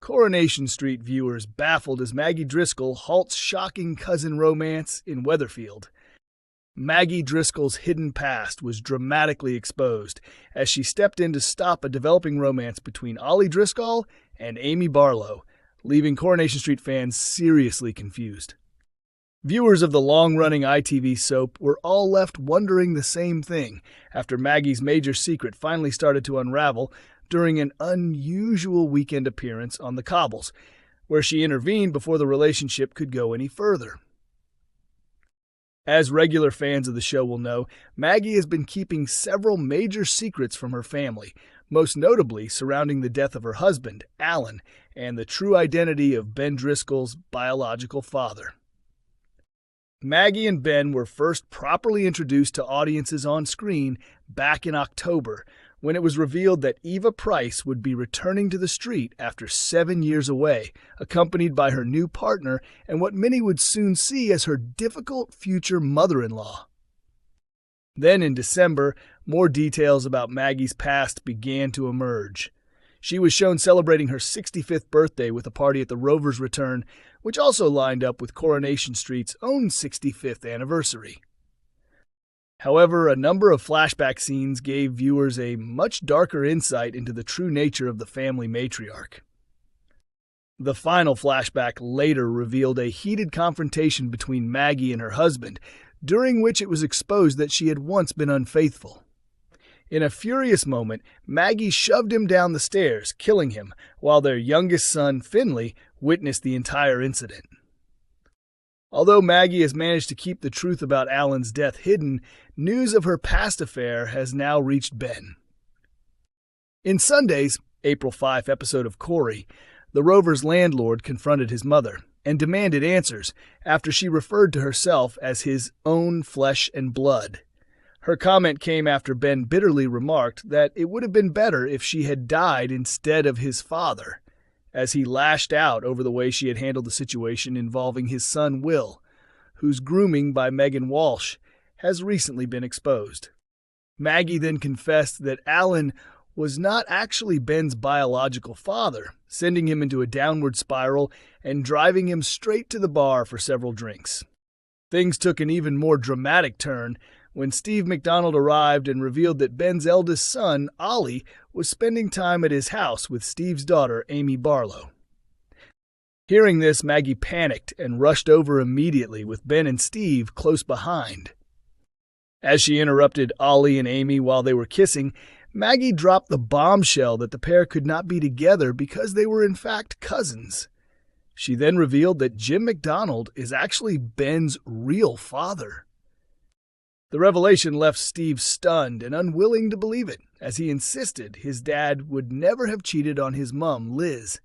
Coronation Street viewers baffled as Maggie Driscoll halts shocking cousin romance in Weatherfield. Maggie Driscoll's hidden past was dramatically exposed as she stepped in to stop a developing romance between Ollie Driscoll and Amy Barlow, leaving Coronation Street fans seriously confused. Viewers of the long-running ITV soap were all left wondering the same thing after Maggie's major secret finally started to unravel during an unusual weekend appearance on the Cobbles, where she intervened before the relationship could go any further. As regular fans of the show will know, Maggie has been keeping several major secrets from her family, most notably surrounding the death of her husband, Alan, and the true identity of Ben Driscoll's biological father. Maggie and Ben were first properly introduced to audiences on screen back in October, when it was revealed that Eva Price would be returning to the street after 7 years away, accompanied by her new partner and what many would soon see as her difficult future mother-in-law. Then in December, more details about Maggie's past began to emerge. She was shown celebrating her 65th birthday with a party at the Rover's return, which also lined up with Coronation Street's own 65th anniversary. However, a number of flashback scenes gave viewers a much darker insight into the true nature of the family matriarch. The final flashback later revealed a heated confrontation between Maggie and her husband, during which it was exposed that she had once been unfaithful. In a furious moment, Maggie shoved him down the stairs, killing him, while their youngest son, Finley, witnessed the entire incident. Although Maggie has managed to keep the truth about Alan's death hidden, news of her past affair has now reached Ben. In Sunday's April 5 episode of Corrie, the Rover's landlord confronted his mother and demanded answers after she referred to herself as his own flesh and blood. Her comment came after Ben bitterly remarked that it would have been better if she had died instead of his father, as he lashed out over the way she had handled the situation involving his son Will, whose grooming by Megan Walsh has recently been exposed. Maggie then confessed that Alan was not actually Ben's biological father, sending him into a downward spiral and driving him straight to the bar for several drinks. Things took an even more dramatic turn when Steve McDonald arrived and revealed that Ben's eldest son, Ollie, was spending time at his house with Steve's daughter, Amy Barlow. Hearing this, Maggie panicked and rushed over immediately with Ben and Steve close behind. As she interrupted Ollie and Amy while they were kissing, Maggie dropped the bombshell that the pair could not be together because they were in fact cousins. She then revealed that Jim McDonald is actually Ben's real father. The revelation left Steve stunned and unwilling to believe it, as he insisted his dad would never have cheated on his mom, Liz.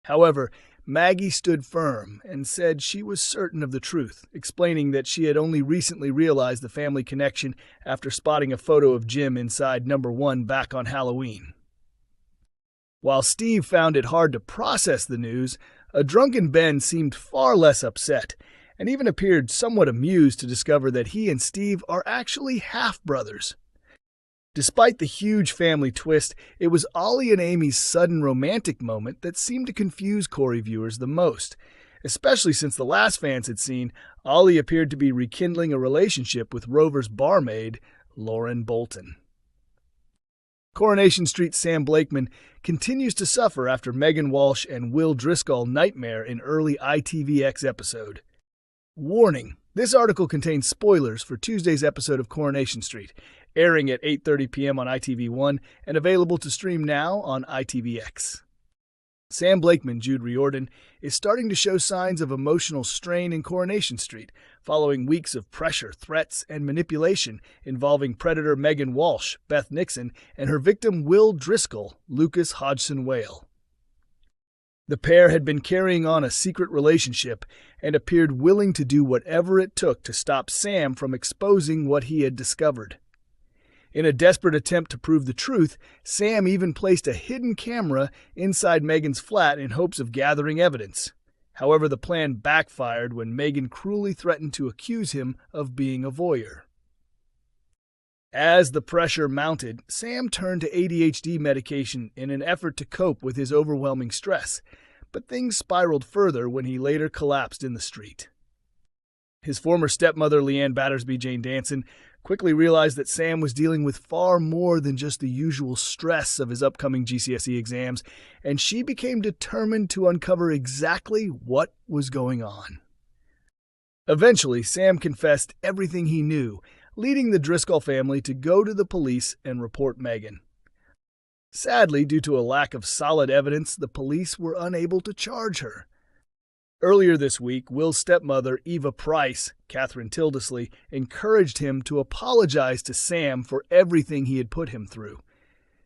However, Maggie stood firm and said she was certain of the truth, explaining that she had only recently realized the family connection after spotting a photo of Jim inside number 1 back on Halloween. While Steve found it hard to process the news, a drunken Ben seemed far less upset, and even appeared somewhat amused to discover that he and Steve are actually half-brothers. Despite the huge family twist, it was Ollie and Amy's sudden romantic moment that seemed to confuse Corrie viewers the most, especially since the last fans had seen Ollie appeared to be rekindling a relationship with Rover's barmaid, Lauren Bolton. Coronation Street's Sam Blakeman continues to suffer after Megan Walsh and Will Driscoll nightmare in early ITVX episode. Warning: this article contains spoilers for Tuesday's episode of Coronation Street, airing at 8:30 p.m. on ITV1 and available to stream now on ITVX. Sam Blakeman, Jude Riordan, is starting to show signs of emotional strain in Coronation Street, following weeks of pressure, threats, and manipulation involving predator Megan Walsh, Beth Nixon, and her victim Will Driscoll, Lucas Hodgson Whale. The pair had been carrying on a secret relationship and appeared willing to do whatever it took to stop Sam from exposing what he had discovered. In a desperate attempt to prove the truth, Sam even placed a hidden camera inside Megan's flat in hopes of gathering evidence. However, the plan backfired when Megan cruelly threatened to accuse him of being a voyeur. As the pressure mounted, Sam turned to ADHD medication in an effort to cope with his overwhelming stress, but things spiraled further when he later collapsed in the street. His former stepmother, Leanne Battersby Jane Danson, quickly realized that Sam was dealing with far more than just the usual stress of his upcoming GCSE exams, and she became determined to uncover exactly what was going on. Eventually, Sam confessed everything he knew, leading the Driscoll family to go to the police and report Megan. Sadly, due to a lack of solid evidence, the police were unable to charge her. Earlier this week, Will's stepmother, Eva Price, Catherine Tildesley, encouraged him to apologize to Sam for everything he had put him through.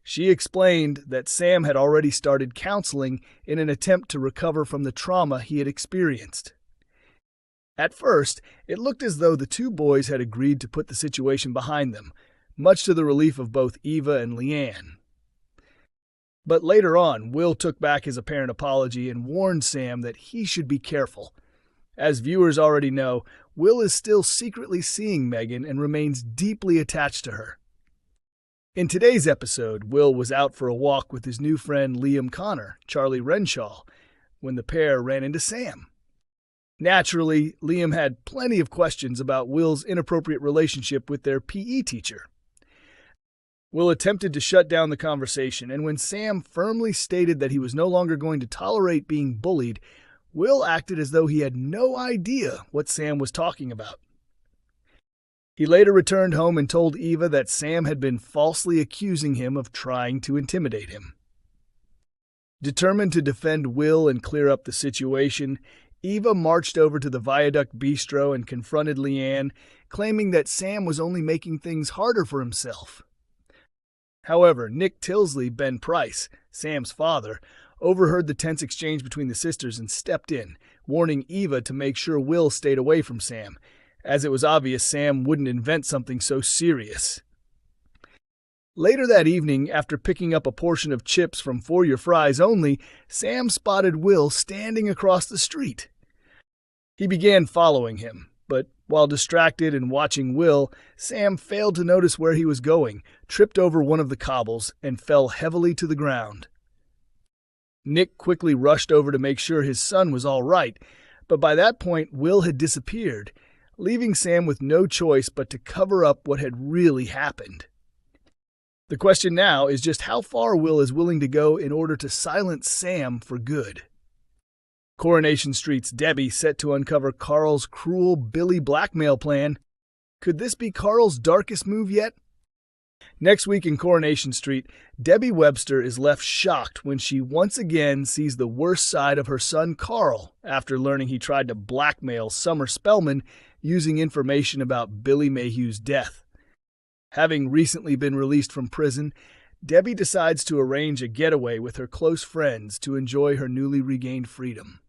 She explained that Sam had already started counseling in an attempt to recover from the trauma he had experienced. At first, it looked as though the two boys had agreed to put the situation behind them, much to the relief of both Eva and Leanne. But later on, Will took back his apparent apology and warned Sam that he should be careful. As viewers already know, Will is still secretly seeing Megan and remains deeply attached to her. In today's episode, Will was out for a walk with his new friend Liam Connor, Charlie Renshaw, when the pair ran into Sam. Naturally, Liam had plenty of questions about Will's inappropriate relationship with their PE teacher. Will attempted to shut down the conversation, and when Sam firmly stated that he was no longer going to tolerate being bullied, Will acted as though he had no idea what Sam was talking about. He later returned home and told Eva that Sam had been falsely accusing him of trying to intimidate him. Determined to defend Will and clear up the situation, Eva marched over to the Viaduct Bistro and confronted Leanne, claiming that Sam was only making things harder for himself. However, Nick Tilsley, Ben Price, Sam's father, overheard the tense exchange between the sisters and stepped in, warning Eva to make sure Will stayed away from Sam, as it was obvious Sam wouldn't invent something so serious. Later that evening, after picking up a portion of chips from For Your Fries Only, Sam spotted Will standing across the street. He began following him, but while distracted and watching Will, Sam failed to notice where he was going, tripped over one of the cobbles, and fell heavily to the ground. Nick quickly rushed over to make sure his son was all right, but by that point Will had disappeared, leaving Sam with no choice but to cover up what had really happened. The question now is just how far Will is willing to go in order to silence Sam for good. Coronation Street's Debbie set to uncover Carl's cruel Billy blackmail plan. Could this be Carl's darkest move yet? Next week in Coronation Street, Debbie Webster is left shocked when she once again sees the worst side of her son Carl after learning he tried to blackmail Summer Spellman using information about Billy Mayhew's death. Having recently been released from prison, Debbie decides to arrange a getaway with her close friends to enjoy her newly regained freedom.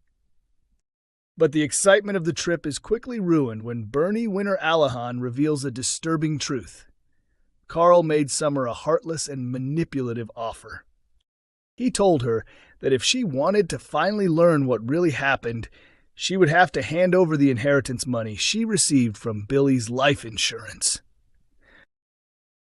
But the excitement of the trip is quickly ruined when Bernie Winter Allahan reveals a disturbing truth. Carl made Summer a heartless and manipulative offer. He told her that if she wanted to finally learn what really happened, she would have to hand over the inheritance money she received from Billy's life insurance.